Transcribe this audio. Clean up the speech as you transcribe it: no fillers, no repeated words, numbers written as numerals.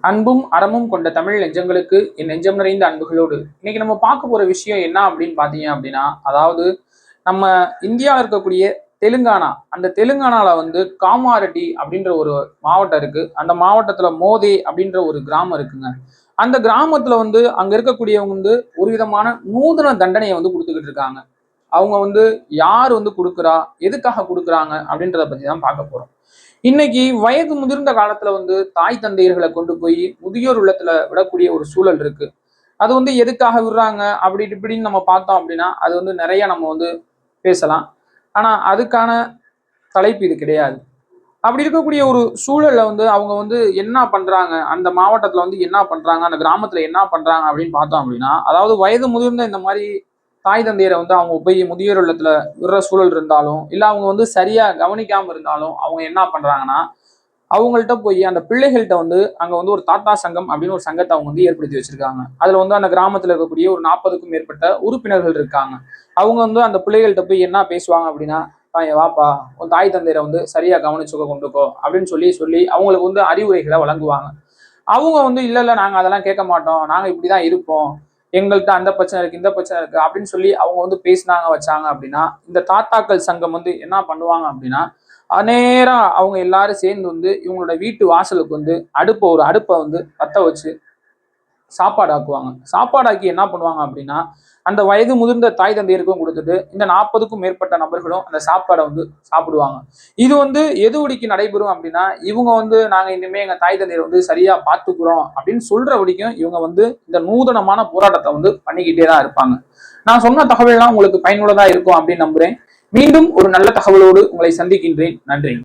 அன்பும் அறமும் கொண்ட தமிழ் நெஞ்சங்களுக்கு என் நெஞ்சம் நிறைந்த அன்புகளோடு இன்னைக்கு நம்ம பார்க்க போற விஷயம் என்ன அப்படின்னு பாத்தீங்க அப்படின்னா, அதாவது நம்ம இந்தியாவில் இருக்கக்கூடிய தெலுங்கானா, அந்த தெலுங்கானால வந்து காமாரெட்டி அப்படின்ற ஒரு மாவட்டம் இருக்கு. அந்த மாவட்டத்துல மோதே அப்படின்ற ஒரு கிராமம் இருக்குங்க. அந்த கிராமத்துல வந்து அங்க இருக்கக்கூடியவங்க வந்து ஒரு விதமான நூதன தண்டனையை வந்து கொடுத்துக்கிட்டு இருக்காங்க. அவங்க வந்து யார் வந்து கொடுக்குறா, எதுக்காக கொடுக்குறாங்க அப்படின்றத பத்தி தான் பார்க்க போறோம். இன்னைக்கு வயது முதிர்ந்த காலத்துல வந்து தாய் தந்தையர்களை கொண்டு போய் முதியோர் இல்லத்துல விடக்கூடிய ஒரு சூழல் இருக்கு. அது வந்து எதுக்காக விடுறாங்க அப்படி இப்படின்னு நம்ம பார்த்தோம் அப்படின்னா, அது வந்து நிறைய நம்ம வந்து பேசலாம். ஆனா அதுக்கான தலைப்பு இது கிடையாது. அப்படி இருக்கக்கூடிய ஒரு சூழல்ல வந்து அவங்க வந்து என்ன பண்றாங்க, அந்த மாவட்டத்துல வந்து என்ன பண்றாங்க, அந்த கிராமத்துல என்ன பண்றாங்க அப்படின்னு பார்த்தோம் அப்படின்னா, அதாவது வயது முதிர்ந்த இந்த மாதிரி தாய் தந்தையரை வந்து அவங்க போய் முதியோர் இல்லத்துல விடுற சூழல் இருந்தாலும், இல்ல அவங்க வந்து சரியா கவனிக்காம இருந்தாலும் அவங்க என்ன பண்றாங்கன்னா, அவங்கள்ட்ட போய் அந்த பிள்ளைகள்கிட்ட வந்து அங்க வந்து ஒரு தாத்தா சங்கம் அப்படின்னு ஒரு சங்கத்தை அவங்க வந்து ஏற்படுத்தி வச்சிருக்காங்க. அதுல வந்து அந்த கிராமத்துல இருக்கக்கூடிய ஒரு 40க்கும் மேற்பட்ட உறுப்பினர்கள் இருக்காங்க. அவங்க வந்து அந்த பிள்ளைகள்கிட்ட போய் என்ன பேசுவாங்க அப்படின்னா, வாப்பா உன் தாய் தந்தையரை வந்து சரியா கவனிச்சுக்க கொண்டுக்கோ அப்படின்னு சொல்லி சொல்லி அவங்களுக்கு வந்து அறிவுரைகளை வழங்குவாங்க. அவங்க வந்து இல்ல இல்ல நாங்க அதெல்லாம் கேட்க மாட்டோம், நாங்க இப்படிதான் இருப்போம், எங்கள்கிட்ட அந்த பிரச்சனை இருக்கு இந்த பிரச்சனை இருக்கு அப்படின்னு சொல்லி அவங்க வந்து பேசினாங்க வச்சாங்க அப்படின்னா, இந்த தாத்தாக்கள் சங்கம் வந்து என்ன பண்ணுவாங்க அப்படின்னா, நேரா அவங்க எல்லாரும் சேர்ந்து வந்து இவங்களோட வீட்டு வாசலுக்கு வந்து அடுப்பை வந்து பத்த வச்சு சாப்பாடு ஆக்குவாங்க. சாப்பாடாக்கி என்ன பண்ணுவாங்க அப்படின்னா, அந்த வயது முதிர்ந்த தாய் தந்தையருக்கும் கொடுத்துட்டு இந்த 40க்கும் மேற்பட்ட நபர்களும் அந்த சாப்பாடை வந்து சாப்பிடுவாங்க. இது வந்து எது வரைக்கும் நடைபெறும் அப்படின்னா, இவங்க வந்து நாங்க இனிமே எங்க தாய் தந்தையரை வந்து சரியா பார்த்துக்கிறோம் அப்படின்னு சொல்ற வரைக்கும் இவங்க வந்து இந்த நூதனமான போராட்டத்தை வந்து பண்ணிக்கிட்டே தான் இருப்பாங்க. நான் சொன்ன தகவல்லாம் உங்களுக்கு பயனுள்ளதா இருக்கும் அப்படின்னு நம்புறேன். மீண்டும் ஒரு நல்ல தகவலோடு உங்களை சந்திக்கின்றேன். நன்றி.